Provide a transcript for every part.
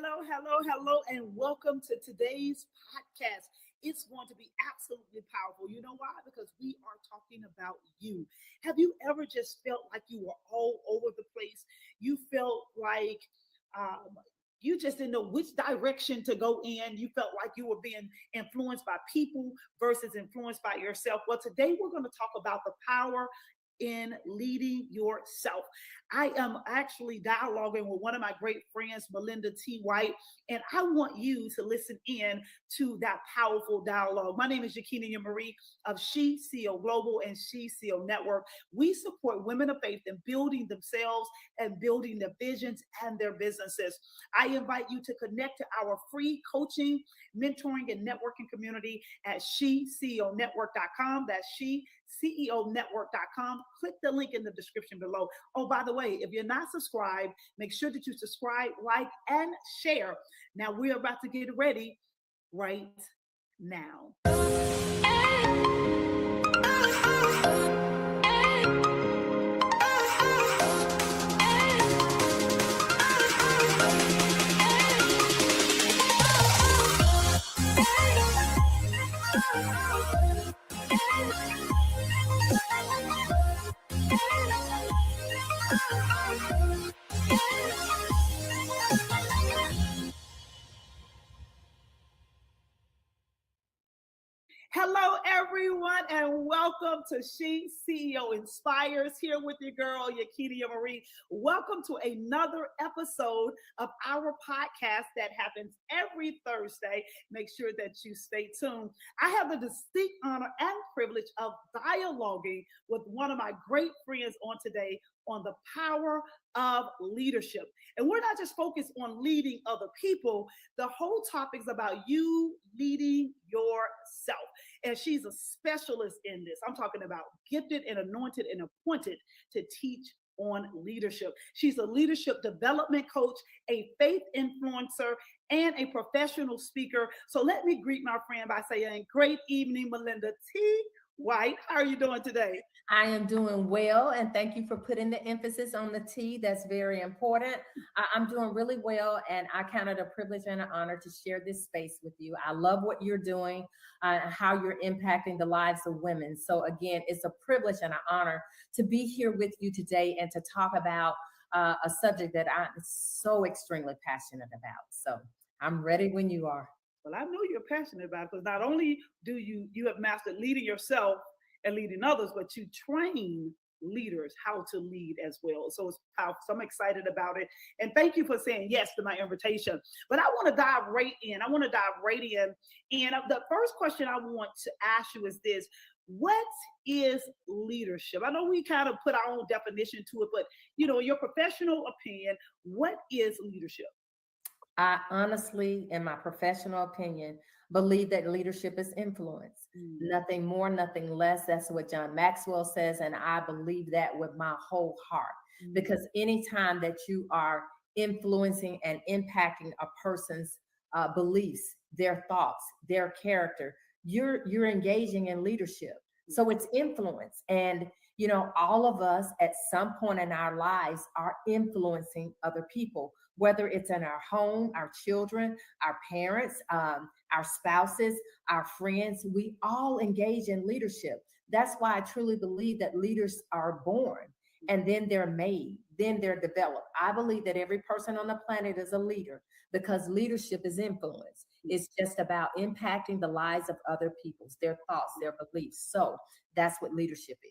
Hello, and welcome to today's podcast. It's going to be absolutely powerful. You know why? Because we are talking about you. Have you ever just felt like you were all over the place? You felt like um, you just didn't know which direction to go in. You felt like you were being influenced by people versus influenced by yourself. Well, today we're going to talk about the power in leading yourself. I am actually dialoguing with one of my great friends, Malinda T. White, and I want you to listen in to that powerful dialogue. My name is Yakinea Marie of She CEO Global and She CEO Network. We support women of faith in building themselves and building their visions and their businesses. I invite you to connect to our free coaching, mentoring, and networking community at SheCEONetwork.com. That's SheCEONetwork.com. Click the link in the description below. Oh, by the way, if you're not subscribed, make sure that you subscribe, like, and share. Now we're about to get ready right now. Hello, everyone, and welcome to She CEO Inspires. Here with your girl, Yakinea Marie. Welcome to another episode of our podcast that happens every Thursday. Make sure that you stay tuned. I have the distinct honor and privilege of dialoguing with one of my great friends on today on the power of leadership. And we're not just focused on leading other people. The whole topic is about you leading yourself. And she's a specialist in this. I'm talking about gifted and anointed and appointed to teach on leadership. She's a leadership development coach, a faith influencer, and a professional speaker. So let me greet my friend by saying, great evening, Malinda T. White. How are you doing today? I am doing well, and thank you for putting the emphasis on the T. That's very important. I'm doing really well, and I count it a privilege and an honor to share this space with you. I love what you're doing, how you're impacting the lives of women. So again, it's a privilege and an honor to be here with you today and to talk about a subject that I'm so extremely passionate about. So I'm ready when you are. Well, I know you're passionate about it because not only do you have mastered leading yourself and leading others, but you train leaders how to lead as well. So it's powerful. So I'm excited about it. And thank you for saying yes to my invitation. But I want to dive right in. And the first question I want to ask you is this. What is leadership? I know we kind of put our own definition to it, but your professional opinion, what is leadership? I honestly, in my professional opinion, believe that leadership is influence. Nothing more, nothing less. That's what John Maxwell says. And I believe that with my whole heart. Because anytime that you are influencing and impacting a person's beliefs, their thoughts, their character, you're engaging in leadership. So it's influence. And all of us at some point in our lives are influencing other people, whether it's in our home, our children, our parents, our spouses, our friends. We all engage in leadership. That's why I truly believe that leaders are born and then they're made, then they're developed. I believe that every person on the planet is a leader because leadership is influence. It's just about impacting the lives of other people, their thoughts, their beliefs. So that's what leadership is.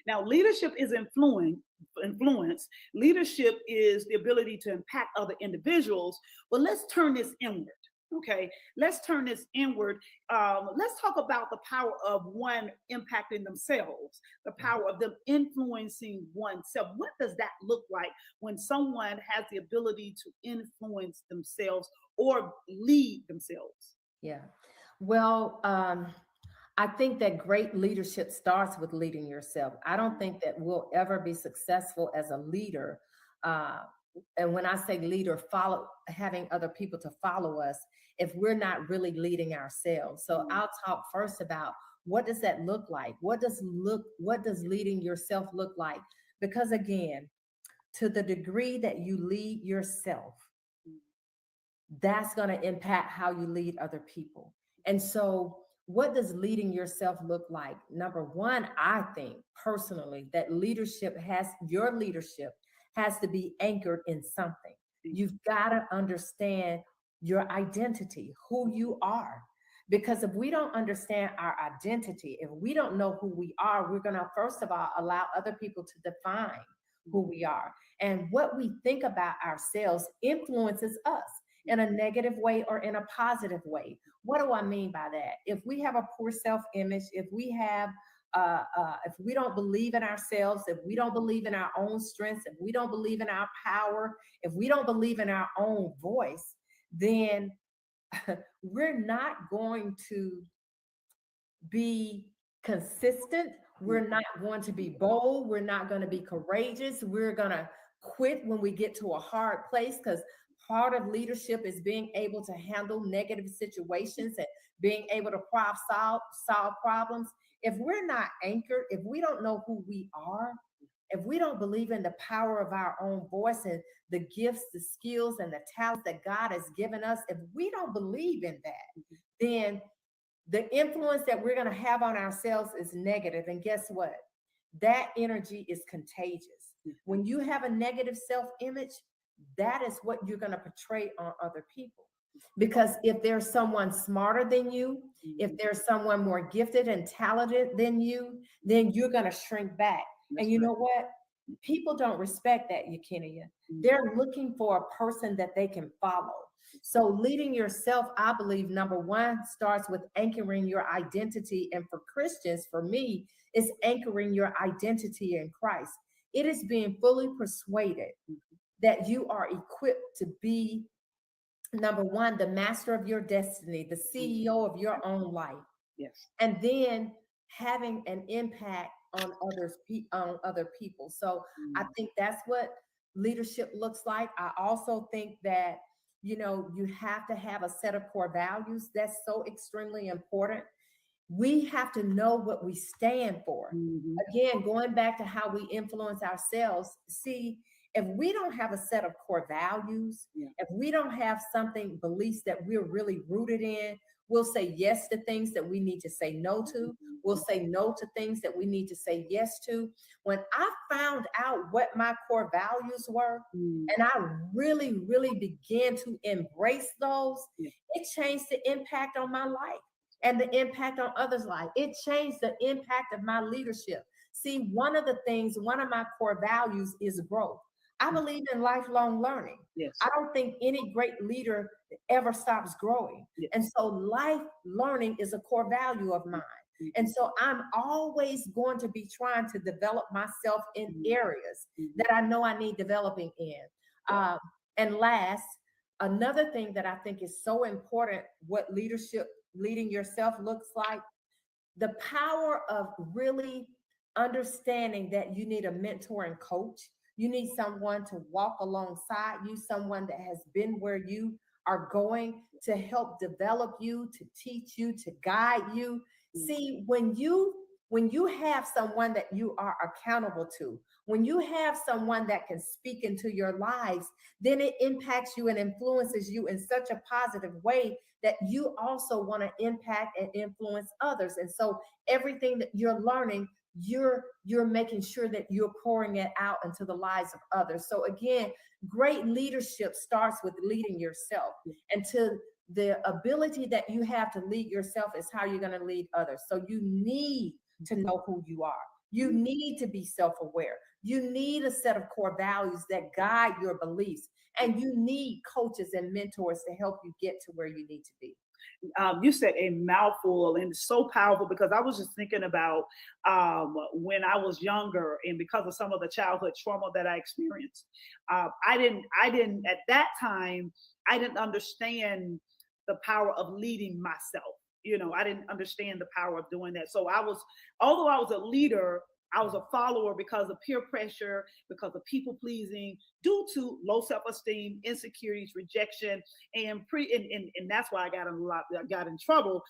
Now, leadership is influence. Leadership is the ability to impact other individuals. But let's turn this inward. Okay, let's turn this inward. Let's talk about the power of one impacting themselves, the power of them influencing oneself. What does that look like when someone has the ability to influence themselves or lead themselves? Yeah. Well, I think that great leadership starts with leading yourself. I don't think that we'll ever be successful as a leader. And when I say leader, having other people to follow us, if we're not really leading ourselves. So I'll talk first about what does that look like? What does leading yourself look like? Because again, to the degree that you lead yourself, that's going to impact how you lead other people. And so, what does leading yourself look like? Number one, I think personally that your leadership has to be anchored in something. You've got to understand your identity, who you are. Because if we don't understand our identity, if we don't know who we are, we're going to, first of all, allow other people to define who we are. And what we think about ourselves influences us in a negative way or in a positive way. What do I mean by that? If we have a poor self-image, if we don't believe in ourselves, if we don't believe in our own strengths, if we don't believe in our power, if we don't believe in our own voice, then we're not going to be consistent. We're not going to be bold. We're not going to be courageous. We're going to quit when we get to a hard place, because part of leadership is being able to handle negative situations and being able to solve problems. If we're not anchored, if we don't know who we are, if we don't believe in the power of our own voice and the gifts, the skills, and the talents that God has given us, if we don't believe in that, then the influence that we're going to have on ourselves is negative. And guess what? That energy is contagious. When you have a negative self-image, that is what you're going to portray on other people. Because if there's someone smarter than you, if there's someone more gifted and talented than you, then you're going to shrink back. And you know what? People don't respect that, Yakinea. They're looking for a person that they can follow. So leading yourself, I believe, number one, starts with anchoring your identity. And for Christians, for me, is anchoring your identity in Christ. It is being fully persuaded that you are equipped to be, number one, the master of your destiny, the CEO of your own life. Yes. And then having an impact on other people. So I think that's what leadership looks like. I also think that, you have to have a set of core values. That's so extremely important. We have to know what we stand for. Again, going back to how we influence ourselves. See, if we don't have a set of core values, if we don't have beliefs that we're really rooted in, we'll say yes to things that we need to say no to. We'll say no to things that we need to say yes to. When I found out what my core values were, and I really, really began to embrace those, it changed the impact on my life and the impact on others' life. It changed the impact of my leadership. See, one of my core values is growth. I believe in lifelong learning. Yes. I don't think any great leader ever stops growing. Yes. And so life learning is a core value of mine. And so I'm always going to be trying to develop myself in areas that I know I need developing in. And last, another thing that I think is so important, what leading yourself looks like, the power of really understanding that you need a mentor and coach. You need someone to walk alongside you, someone that has been where you are going, to help develop you, to teach you, to guide you. See, when you have someone that you are accountable to, when you have someone that can speak into your lives, then it impacts you and influences you in such a positive way that you also want to impact and influence others. And so everything that you're learning, you're making sure that you're pouring it out into the lives of others. So again, great leadership starts with leading yourself, and to the ability that you have to lead yourself is how you're going to lead others. So you need to know who you are. You need to be self-aware. You need a set of core values that guide your beliefs, and you need coaches and mentors to help you get to where you need to be. You said a mouthful, and it's so powerful, because I was just thinking about when I was younger, and because of some of the childhood trauma that I experienced, I didn't at that time, I didn't understand the power of leading myself. I didn't understand the power of doing that. So although I was a leader, I was a follower because of peer pressure, because of people pleasing, due to low self-esteem, insecurities, rejection, and that's why I got in trouble,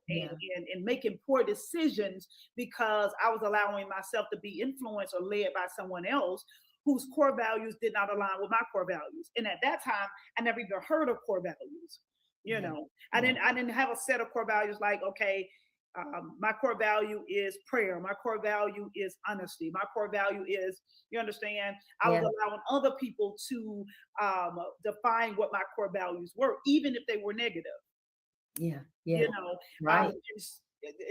and making poor decisions, because I was allowing myself to be influenced or led by someone else whose core values did not align with my core values. And at that time, I never even heard of core values. You Yeah. know, Yeah. I didn't have a set of core values like, okay, my core value is prayer. My core value is honesty. My core value is, you understand, I was Yeah. allowing other people to define what my core values were, even if they were negative, Yeah. you Yeah. know. Right.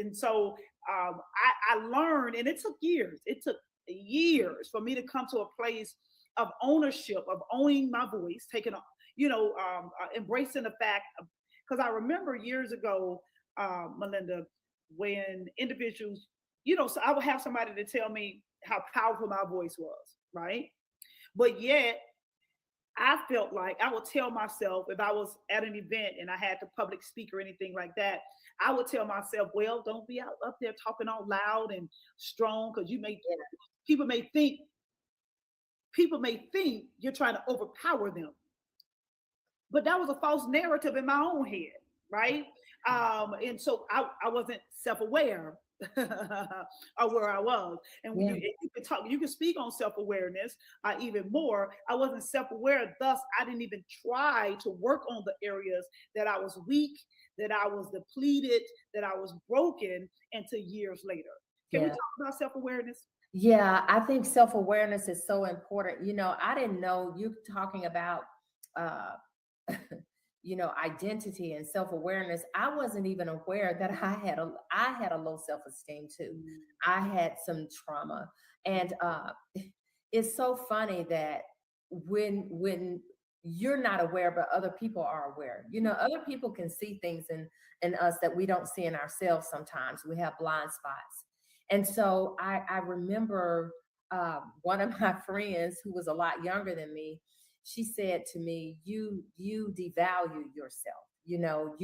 And so I learned, and it took years. It took years for me to come to a place of ownership, of owning my voice, taking, embracing the fact, because I remember years ago, Malinda, when individuals, so I would have somebody to tell me how powerful my voice was, right? But yet I felt like I would tell myself if I was at an event and I had to public speak or anything like that, I would tell myself, well, don't be out up there talking all loud and strong because people may think people may think you're trying to overpower them. But that was a false narrative in my own head, right? And so I wasn't self-aware of where I was. And when Yeah. you can talk, you can speak on self-awareness even more. I wasn't self-aware, thus I didn't even try to work on the areas that I was weak, that I was depleted, that I was broken until years later. Can we Yeah. talk about self-awareness? Yeah, I think self-awareness is so important. I didn't know you talking about uh identity and self-awareness. I wasn't even aware that I had a low self-esteem too. Mm, I had some trauma. And it's so funny that when you're not aware, but other people are aware. Other people can see things in us that we don't see in ourselves sometimes. We have blind spots. And so I remember one of my friends who was a lot younger than me. She said to me, you devalue yourself. You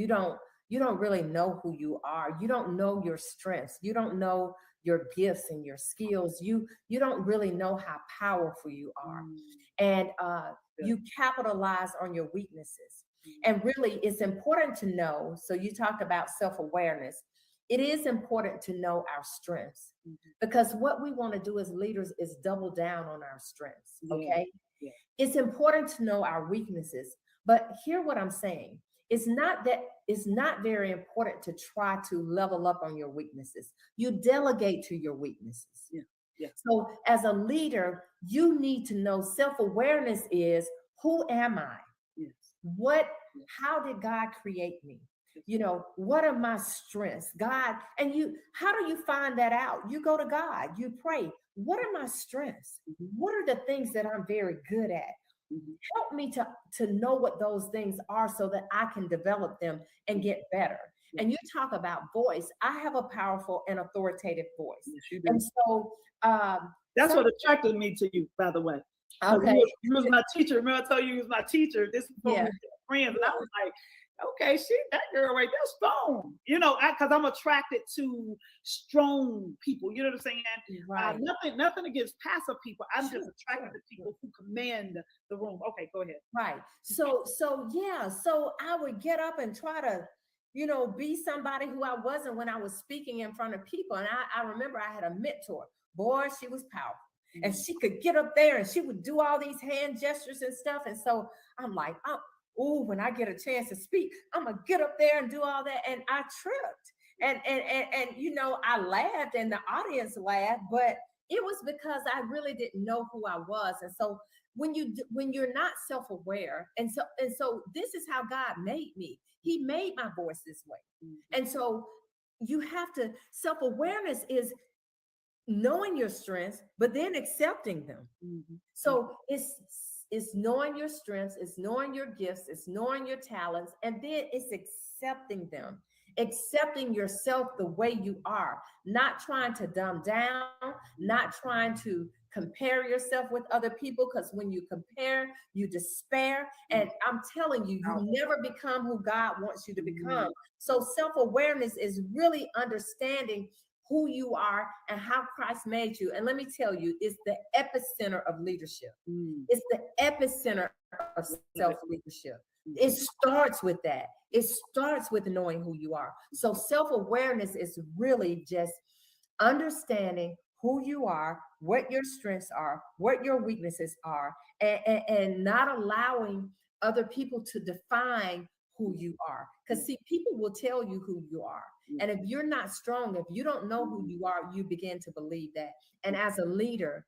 don't really know who you are. You don't know your strengths. You don't know your gifts and your skills. You don't really know how powerful you are. mm, And yeah, you capitalize on your weaknesses. mm, And really, it's important to know. So you talked about self-awareness. It is important to know our strengths, mm, because what we want to do as leaders is double down on our strengths. yeah, Okay. yeah, It's important to know our weaknesses, but hear what I'm saying. It's not very important to try to level up on your weaknesses. You delegate to your weaknesses. yeah, yeah, So as a leader, you need to know self-awareness is, who am I? yes, What, yes, how did God create me? yes, What are my strengths? God, and how do you find that out? You go to God, you pray. What are my strengths? mhm, What are the things that I'm very good at? mhm, Help me to know what those things are so that I can develop them and yes, get better. yes, And you talk about voice. I have a powerful and authoritative voice. yes, you And do. so That's some what attracted me to you, by the way. Because okay. you was my teacher. Remember, I told you was my teacher. This is before we Yeah. were friends, and I Yeah. was like, okay, that girl right there, strong. Because I'm attracted to strong people. You know what I'm saying? Right. Nothing against passive people. I'm just Sure, attracted sure, to sure. people who command the room. Okay, go ahead. Right. So yeah, so I would get up and try to, be somebody who I wasn't when I was speaking in front of people. And I remember I had a mentor. Boy, she was powerful. And Mm, she could get up there and she would do all these hand gestures and stuff. And so I'm like, oh, when I get a chance to speak, I'm gonna get up there and do all that. And I tripped. And I laughed and the audience laughed, but it was because I really didn't know who I was. And so when you're not self-aware, and so this is how God made me. He made my voice this way. mm, And so you have to, self-awareness is knowing your strengths, but then accepting them. mm, mm, So it's knowing your strengths, it's knowing your gifts, it's knowing your talents, and then it's accepting them, accepting yourself the way you are, not trying to dumb down, not trying to compare yourself with other people, because when you compare, you despair. mm. And I'm telling you, you Out. never become who God wants you to become. Mm, So self-awareness is really understanding who you are and how Christ made you. And let me tell you, it's the epicenter of leadership. mm. It's the epicenter of Love it. self-leadership. Mm, It starts with that. It starts with knowing who you are. So self-awareness is really just understanding who you are, what your strengths are, what your weaknesses are, and not allowing other people to define who you are. Because see, people will tell you who you are. And if you're not strong, if you don't know who you are, you begin to believe that. And as a leader,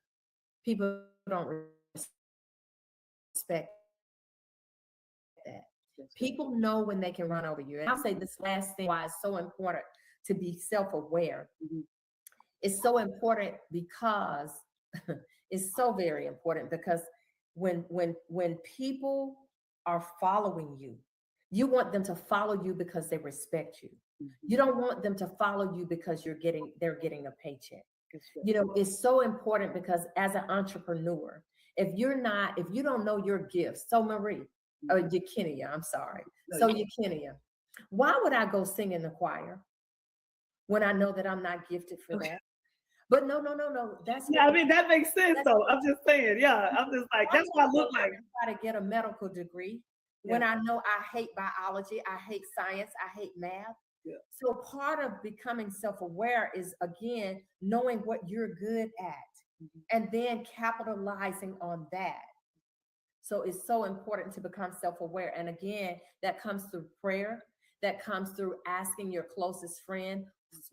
people don't respect that. People know when they can run over you. And I'll say this last thing why it's so important to be self-aware. It's so important because it's so very important because when people are following you, you want them to follow you because they respect you. You don't want them to follow you because they're getting a paycheck. You know, it's so important because as an entrepreneur, if you don't know your gifts, so Marie, or Yakinea, I'm sorry. So Yakinea, why would I go sing in the choir when I know that I'm not gifted for that? But no. That's I mean that makes sense though. I'm just saying, yeah. I'm just like that's what I look like. Try to get a medical degree when I know I hate biology, I hate science, I hate math. Yeah. So part of becoming self-aware is again knowing what you're good at and then capitalizing on that. So it's so important to become self-aware. And again, that comes through prayer, that comes through asking your closest friend,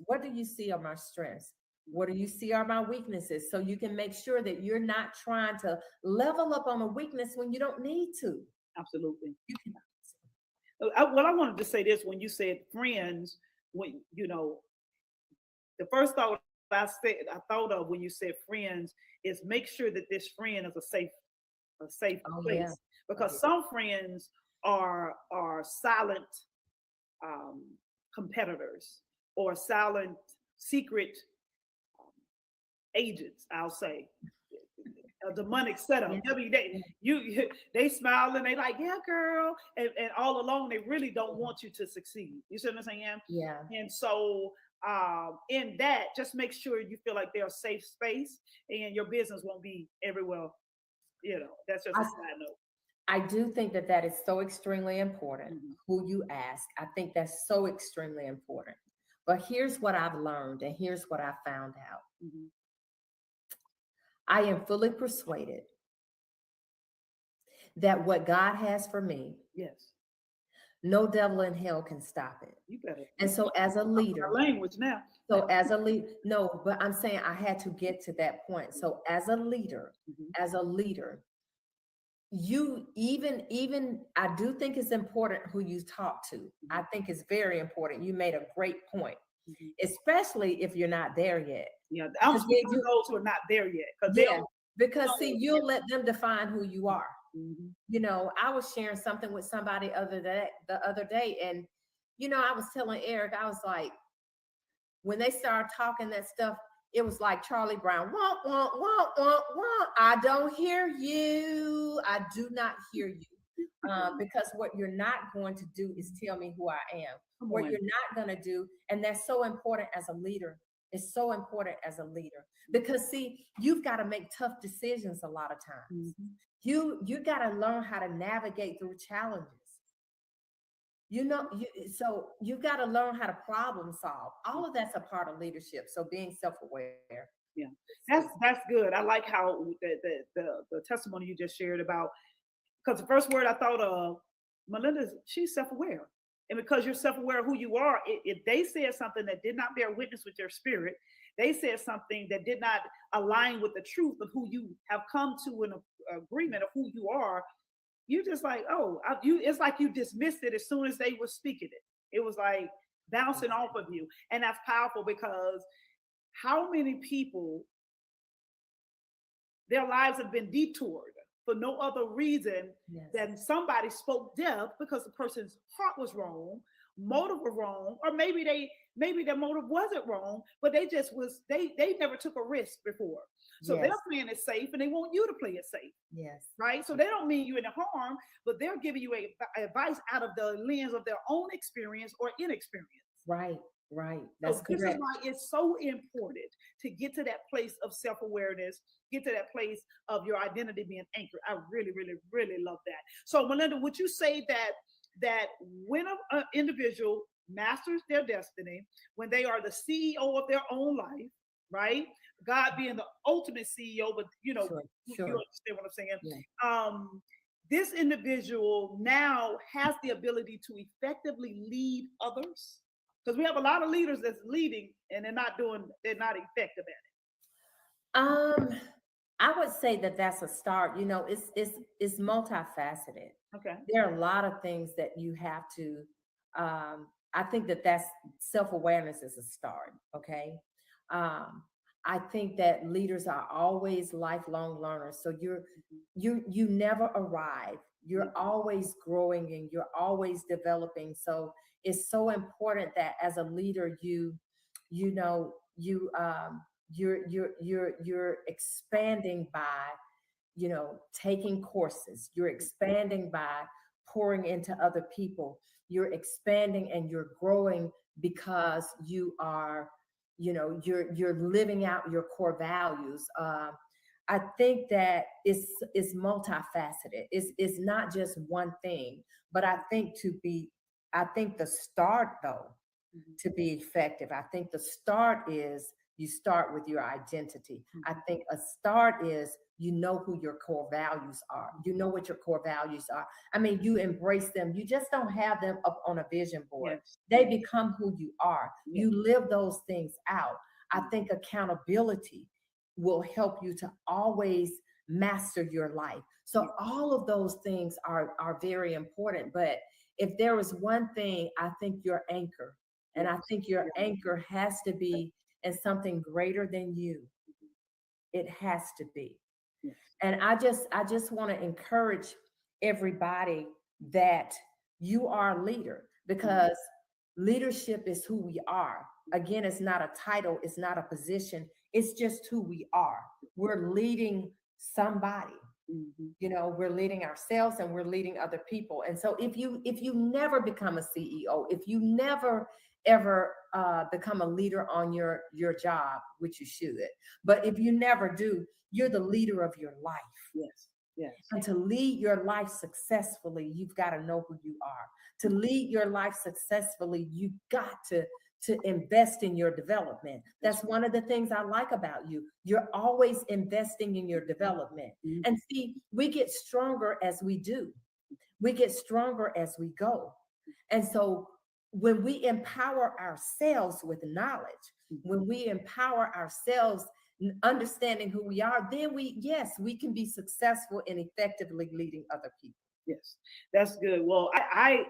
what do you see are my strengths? What do you see are my weaknesses? So you can make sure that you're not trying to level up on a weakness when you don't need to. Absolutely. Well, I wanted to say this when you said friends, when the first thought I thought of when you said friends is make sure that this friend is a safe place. Yeah. Because some friends are silent competitors or silent secret agents, I'll say. A demonic setup. They smile and they like, yeah, girl. And all along, they really don't want you to succeed. You see what I'm saying? Yeah. And so in that, just make sure you feel like they're a safe space and your business won't be everywhere. That's just a side note. I do think that is so extremely important, who you ask. I think that's so extremely important. But here's what I've learned and here's what I found out. I am fully persuaded that what God has for me, yes, no devil in hell can stop it. You better. And so as a leader, language now. So as a lead, no, but I'm saying I had to get to that point. So as a leader, you even I do think it's important who you talk to. I think it's very important. You made a great point, especially if you're not there yet. Yeah, I'm speaking to those who are not there yet. Because see, you'll let them define who you are. You know, I was sharing something with somebody the other day, and I was telling Eric, I was like, when they started talking that stuff, it was like Charlie Brown. Wah, wah, wah, wah, wah. I don't hear you. I do not hear you. Because what you're not going to do is tell me who I am. What you're not going to do, and that's so important as a leader. It's so important as a leader because see, you've got to make tough decisions a lot of times. You got to learn how to navigate through challenges. So you've got to learn how to problem solve. All of that's a part of leadership. So being self-aware. Yeah, that's good. I like how the testimony you just shared about, because the first word I thought of, Malinda, she's self-aware. And because you're self-aware of who you are, if they said something that did not bear witness with your spirit, they said something that did not align with the truth of who you have come to an agreement of who you are, you just like, it's like you dismissed it as soon as they were speaking it. It was like bouncing off of you. And that's powerful because how many people, their lives have been detoured for no other reason than somebody spoke death because the person's heart was wrong, motive was wrong, or maybe their motive wasn't wrong, but they never took a risk before. So they're playing it safe and they want you to play it safe. Yes. Right? So they don't mean you any harm, but they're giving you advice out of the lens of their own experience or inexperience. Right. That's correct. This is why it's so important to get to that place of self-awareness, get to that place of your identity being anchored. I really, really, really love that. So Malinda, would you say that when an individual masters their destiny, when they are the CEO of their own life, right? God being the ultimate CEO, but Sure, you sure. understand what I'm saying. Yeah. This individual now has the ability to effectively lead others, because we have a lot of leaders that's leading and they're not effective Um, I would say that that's a start. It's multifaceted. at it. Okay. There are a lot of things that you have to. I think that that's self-awareness is a start. Okay. Um, I think that leaders are always lifelong learners. So you never arrive. You're always growing and you're always developing. So it's so important that as a leader, you know you you're expanding by taking courses. You're expanding by pouring into other people. You're expanding and you're growing because you are you're living out your core values. I think that it's multifaceted. It's not just one thing, but I think the start though, to be effective, I think the start is you start with your identity. I think a start is you know who your core values are. You know what your core values are. I mean, you embrace them. You just don't have them up on a vision board. Yes. They become who you are. Yes. You live those things out. I think accountability will help you to always master your life. So all of those things are very important. But if there is one thing, I think your anchor, and I think your anchor has to be in something greater than you. It has to be. Yes. And I just want to encourage everybody that you are a leader, because leadership is who we are. Again, it's not a title, it's not a position, it's just who we are. We're leading somebody. We're leading ourselves and we're leading other people. And so if you never become a CEO, if you never ever become a leader on your job, which you should, but if you never do, you're the leader of your life. Yes. Yes. And to lead your life successfully, you've got to know who you are. To lead your life successfully, you've got to invest in your development. That's one of the things I like about you. You're always investing in your development. And see, we get stronger as we do. We get stronger as we go. And so when we empower ourselves with knowledge, when we empower ourselves understanding who we are, then we can be successful in effectively leading other people. Yes, that's good. Well, I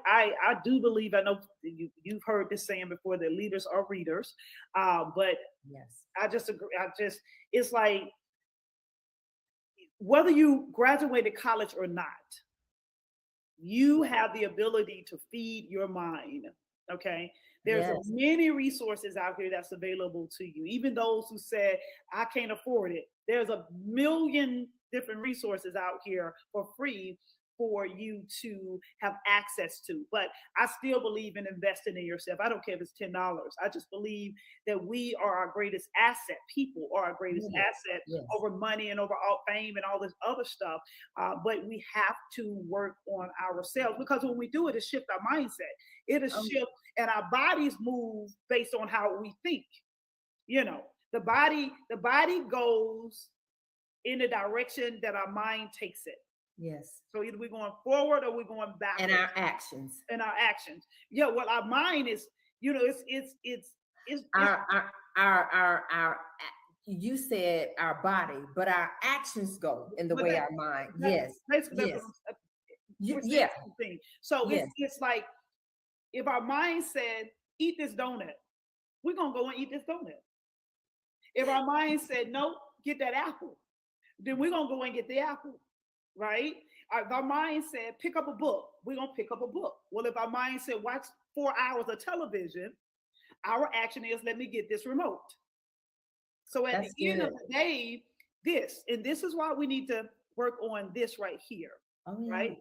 do believe, I know you've heard this saying before, that leaders are readers, but Yes. I just agree. It's like whether you graduated college or not, you have the ability to feed your mind. Okay. There's Yes. many resources out here that's available to you. Even those who said, I can't afford it. There's a million different resources out here for free for you to have access to. But I still believe in investing in yourself. I don't care if it's $10. I just believe that we are our greatest asset. People are our greatest asset over money and over all fame and all this other stuff. But we have to work on ourselves, because when we do it, it shifts our mindset. It'll shift, and our bodies move based on how we think. The body goes in the direction that our mind takes it. Yes. So either we're going forward or we're going backwards. And our actions. Yeah. Well, our mind is, it's our you said our body, but our actions go in the way our mind. Yes. Basically, Yeah. So it's like, if our mind said, eat this donut, we're gonna go and eat this donut. If our mind said, no, get that apple, then we're gonna go and get the apple. Right? If our mind said, pick up a book, we're going to pick up a book. Well, if our mind said, watch 4 hours of television, our action is, let me get this remote. So at the end of the day, this is why we need to work on this right here. Right?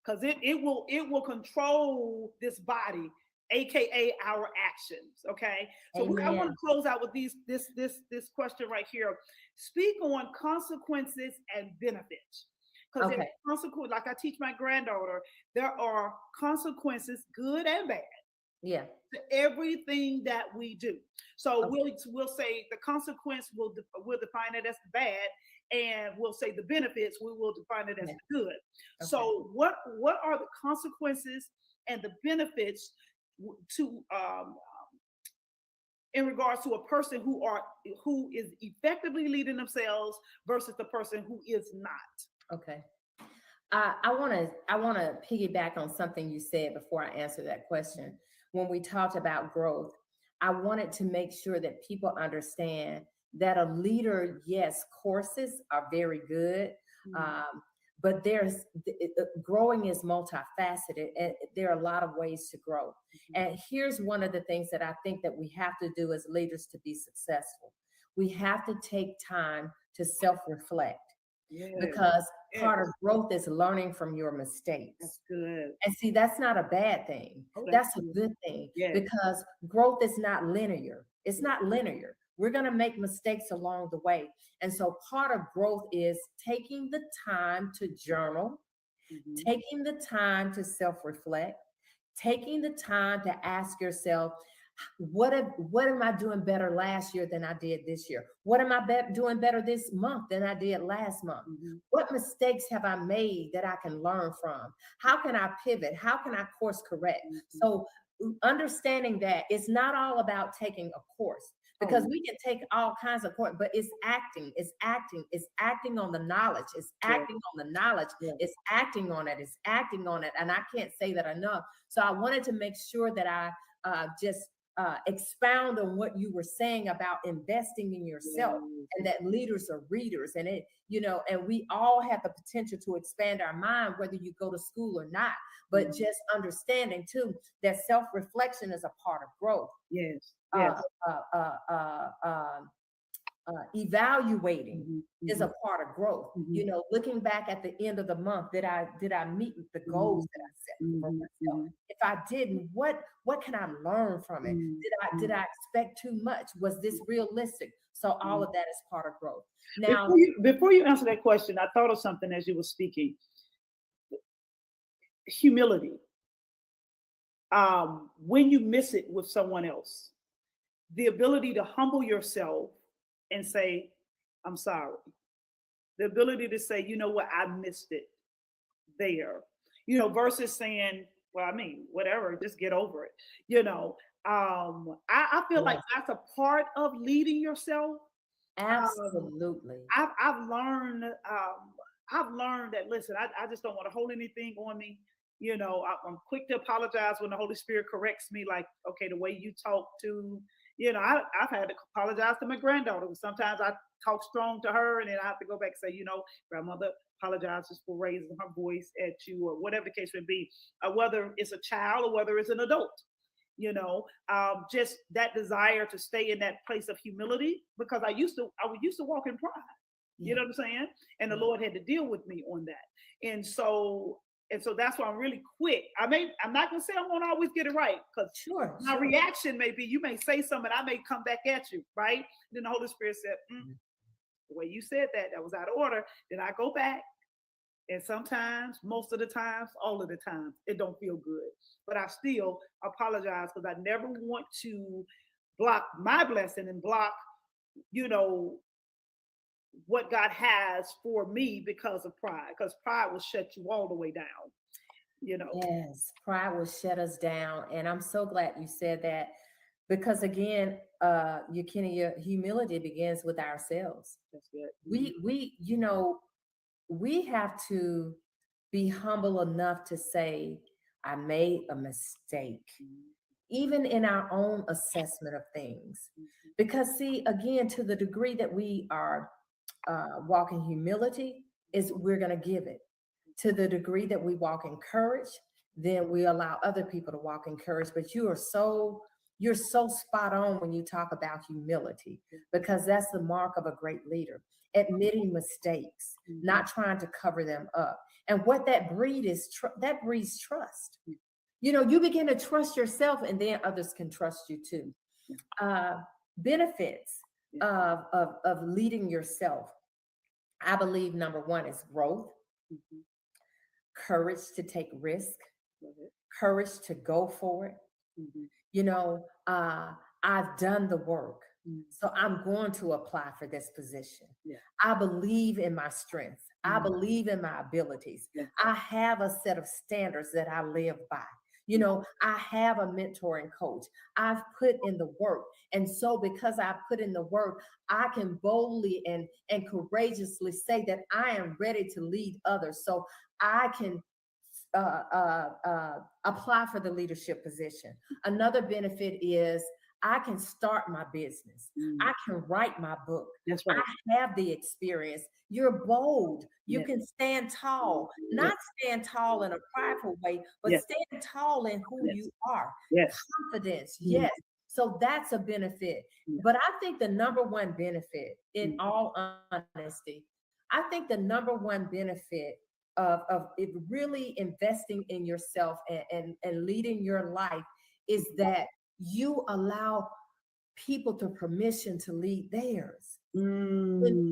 Because it will control this body, aka our actions. Okay. So I want to close out with this question right here. Speak on consequences and benefits. Because consequences, like I teach my granddaughter, there are consequences, good and bad. Yeah. to everything that we do. So Okay. we'll say the consequence we'll define it as bad, and we'll say the benefits we will define it as Yeah. the good. Okay. So what are the consequences and the benefits to in regards to a person who is effectively leading themselves versus the person who is not? Okay. I want to piggyback on something you said before I answer that question. When we talked about growth, I wanted to make sure that people understand that a leader, yes, courses are very good, Mm-hmm. um, but growing is multifaceted, and there are a lot of ways to grow. And here's one of the things that I think that we have to do as leaders to be successful. We have to take time to self-reflect, Yes, because yes, part of growth is learning from your that's mistakes. good. And see, that's not a bad thing. Oh, that's That's a good. good thing, Yes. because growth is not linear. It's not linear. We're going to make mistakes along the way. And so part of growth is taking the time to journal, Mm-hmm. taking the time to self reflect, taking the time to ask yourself, what am I doing better last year than I did this year? What am I doing better this month than I did last month? Mm-hmm. What mistakes have I made that I can learn from? How can I pivot? How can I course correct? Mm-hmm. So understanding that it's not all about taking a course, Oh, because we can take all kinds of course, but it's acting on the knowledge, it's yes, acting on the knowledge, yes. it's acting on it. And I can't say that enough. So I wanted to make sure that I just expound on what you were saying about investing in yourself, Yes. and that leaders are readers, and and we all have the potential to expand our mind, whether you go to school or not. But Mm-hmm. just understanding too that self-reflection is a part of growth. Yes, uh, yes. uh, uh, uh, um, Evaluating Mm-hmm. is Mm-hmm. a part of growth. Mm-hmm. Looking back at the end of the month, did I meet the goals that I set for Mm-hmm. myself? Mm-hmm. If I didn't, what can I learn from it? Mm-hmm. Did I expect too much? Was this realistic? So all Mm-hmm. of that is part of growth. Now, Before you answer that question, I thought of something as you were speaking. Humility. When you miss it with someone else, the ability to humble yourself and say, "I'm sorry." The ability to say, "You know what, I missed it there." Versus saying, "Well, I mean, whatever, just get over it." I feel like yes, that's a part of leading yourself. Um, absolutely. I've learned that, listen, I just don't want to hold anything on me. I'm quick to apologize when the Holy Spirit corrects me, like, okay, the way you talk to, I've had to apologize to my granddaughter. Sometimes I talk strong to her, and then I have to go back and say, grandmother apologizes for raising her voice at you, or whatever the case may be, whether it's a child or whether it's an adult. Just that desire to stay in that place of humility, because I used to walk in pride. You Yeah, know what I'm saying? And the yeah, Lord had to deal with me on that. And so that's why I'm really quick. I'm not gonna say I'm gonna always get it right, because sure, my sure. reaction may be, you may say something, I may come back at you, right? Then the Holy Spirit said, the way you said that was out of order. Then I go back, and sometimes, most of the times, all of the times, it don't feel good. But I still apologize, because I never want to block my blessing and block, you know, what God has for me because of pride. Because pride will shut you all the way down, you know. Yes, pride will shut us down. And I'm so glad you said that, because again, Yakinea, humility begins with ourselves. That's good. We have to be humble enough to say, I made a mistake, even in our own assessment of things. Because, see, again, to the degree that we are walking humility, is we're going to give it. To the degree that we walk in courage, then we allow other people to walk in courage. But you're so spot on when you talk about humility, because that's the mark of a great leader. Admitting mistakes, not trying to cover them up. And what that that breeds trust. You begin to trust yourself, and then others can trust you too. Uh, Benefits of leading yourself. I believe number one is growth, courage to take risk, courage to go for it, You know, I've done the work. Mm. So I'm going to apply for this position. Yeah. I believe in my strengths. I Mm. believe in my abilities. Yeah. I have a set of standards that I live by. You know, I have a mentoring coach. I've put in the work. And so because I put in the work, I can boldly and courageously say that I am ready to lead others. So I can apply for the leadership position. Another benefit is I can start my business. Mm. I can write my book. That's right. I have the experience. You're bold. You Yes. can stand tall, Yes. not stand tall in a prideful way, but Yes. stand tall in who Yes. you are. Yes. Confidence, Mm. yes. So that's a benefit. Yeah. But I think the number one benefit, in Mm. all honesty, I think the number one benefit of it really investing in yourself and leading your life is that you allow people to permission to lead theirs. When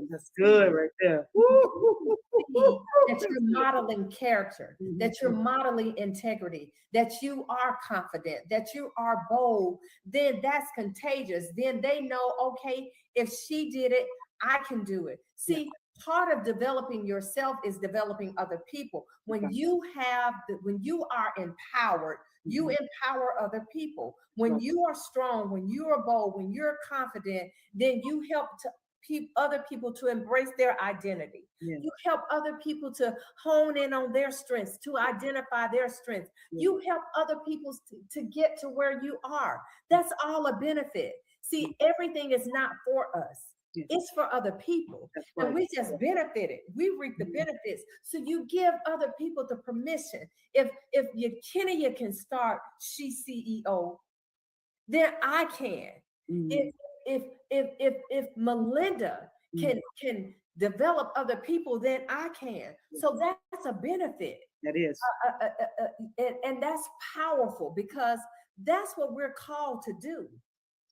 That's people good right there. see that That's you're good. modeling character, Mhm. that you're modeling integrity, that you are confident, that you are bold, then that's contagious. Then they know, okay, if she did it, I can do it. Yeah. See, part of developing yourself is developing other people. When Okay. when you are empowered, you Mhm. empower other people. When Right. you are strong, when you are bold, when you're confident, then you help to other people to embrace their identity. Yeah. You help other people to hone in on their strengths, to identify their strengths. Yeah. You help other people to get to where you are. That's all a benefit. See, everything is not for us. Yeah. It's for other people. That's And right. we just benefited. We reap the Mhm. benefits. So you give other people the permission. If Yakinea can start She CEO, then I can. Mm. If Malinda Mm. can develop other people, then I can. Yeah. So that's a benefit, That is. and that's powerful because that's what we're called to do.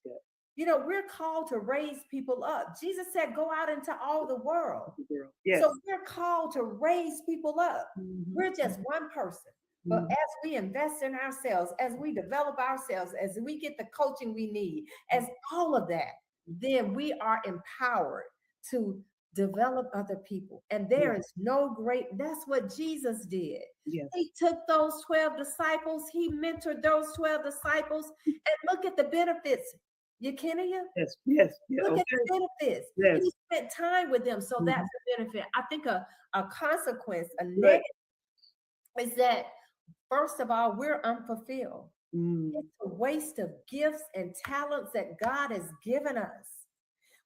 Yeah. You know, we're called to raise people up. Jesus said, "Go out into all the world." Girl. Yes. So we're called to raise people up. Mhm. We're just one person. But Mhm. as we invest in ourselves, as we develop ourselves, as we get the coaching we need, as all of that, then we are empowered to develop other people. And there Yeah. is no that's what Jesus did. Yes. He took those 12 disciples, he mentored those 12 disciples, and look at the benefits. Yakinea, Yes. Yes. Yeah. look at Okay. the benefits. Yes. He spent time with them. So that's Mhm. a benefit. I think a consequence, a Right. negative, is that first of all, we're unfulfilled. Mm. It's a waste of gifts and talents that God has given us.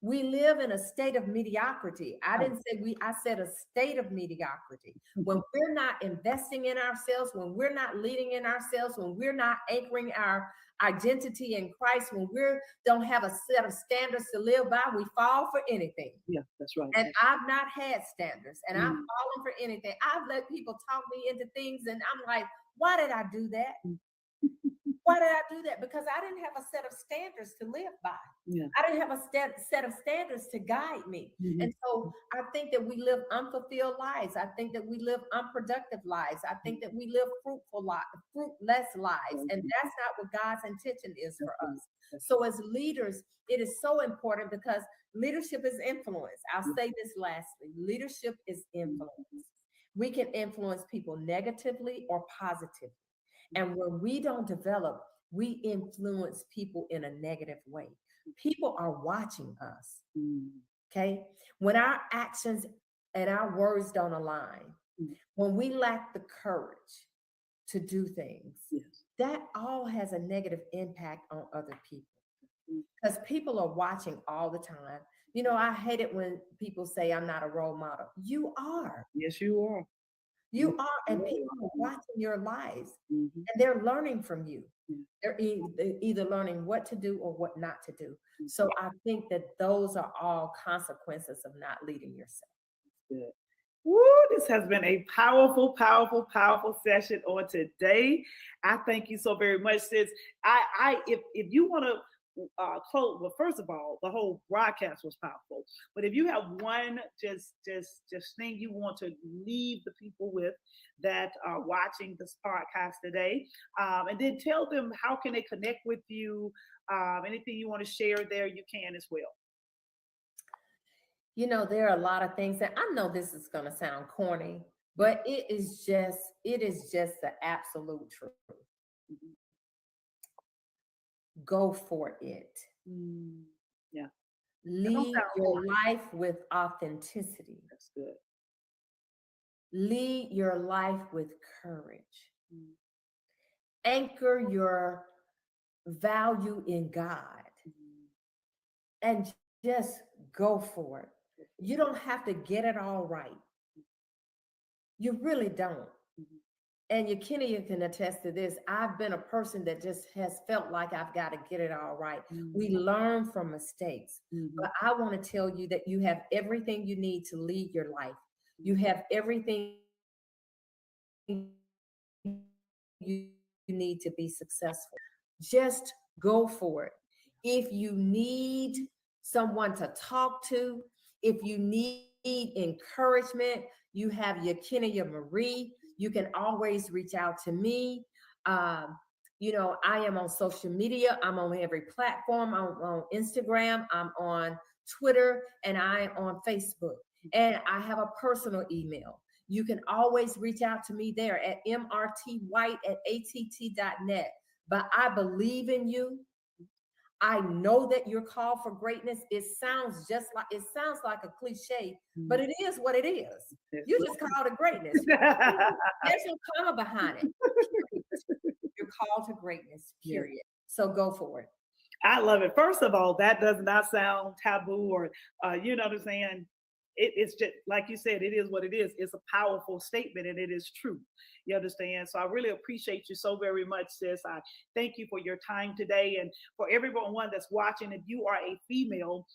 We live in a state of mediocrity. I Oh. didn't say I said a state of mediocrity. When we're not investing in ourselves, when we're not leading in ourselves, when we're not anchoring our identity in Christ, when we don't have a set of standards to live by, we fall for anything. Yeah. That's right. And I've not had standards and I've Mm. fallen for anything. I've let people talk me into things and I'm like, why did I do that? Why did I do that? Because I didn't have a set of standards to live by. Yeah. I didn't have a set of standards to guide me. Mhm. And so I think that we live unfulfilled lives. I think that we live unproductive lives. I think that we live fruitless lives. And that's not what God's intention is for us. So as leaders, it is so important because leadership is influence. I'll say this lastly. Leadership is influence. We can influence people negatively or positively. And when we don't develop, we influence people in a negative way. People are watching us. Mm. Okay. When our actions and our words don't align, when we lack the courage to do things, Yes. that all has a negative impact on other people Mm. because people are watching all the time. You know, I hate it when people say I'm not a role model. You are. Yes, you are. You are, and people are watching your lives Mhm. and they're learning from you. Yeah. They're either learning what to do or what not to do. So I think that those are all consequences of not leading yourself. Good. Woo, this has been a powerful, powerful, powerful session on today. I thank you so very much, sis. If you want to well, first of all, the whole broadcast was powerful. But if you have one just thing you want to leave the people with that are watching this podcast today, and then tell them how can they connect with you. Anything you want to share there, you can as well. There are a lot of things that I know this is going to sound corny, but it is just the absolute truth. Mhm. Go for it. Mm, yeah, that don't Lead sound your corny. life with authenticity. That's good. Lead your life with courage. Mm, Anchor your value in God mm, and just go for it. You don't have to get it all right. You really don't. mhm, And Yakinea can attest to this. I've been a person that just has felt like I've got to get it all right. mm, We learn from mistakes, mhm, but I want to tell you that you have everything you need to lead your life. You have everything you need to be successful. Just go for it. If you need someone to talk to, if you need encouragement, you have Yakinea Marie. You can always reach out to me. Um, I am on social media. I'm on every platform. I'm on Instagram. I'm on Twitter, and I'm on Facebook. And I have a personal email. You can always reach out to me there at mrtwhite@att.net. But I believe in you. I know that you're called for greatness. It sounds like a cliche, but mm. it is what it is. That's You just called it greatness. good. There's no comma behind it. You're called to greatness, Yes. period. So go for it. I love it. First of all, that does not sound taboo or, you know what I'm saying? It's just, like you said, it is what it is. It's a powerful statement and it is true. You understand? So I really appreciate you so very much, sis. I thank you for your time today. And for everyone that's watching, if you are a female,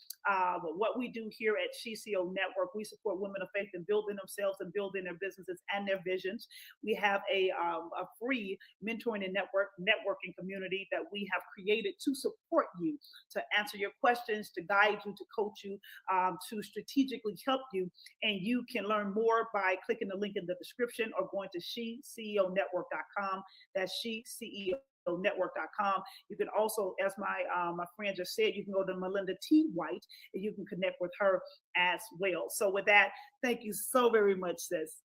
what we do here at CCO Network, we support women of faith in building themselves and building their businesses and their visions. We have a free mentoring and networking community that we have created to support you, to answer your questions, to guide you, to coach you, to strategically help you. And you can learn more by clicking the link in the description or going to sheceonetwork.com. That's sheceonetwork.com. You can also, as my friend just said, you can go to Malinda T. White and you can connect with her as well. So with that, thank you so very much, sis.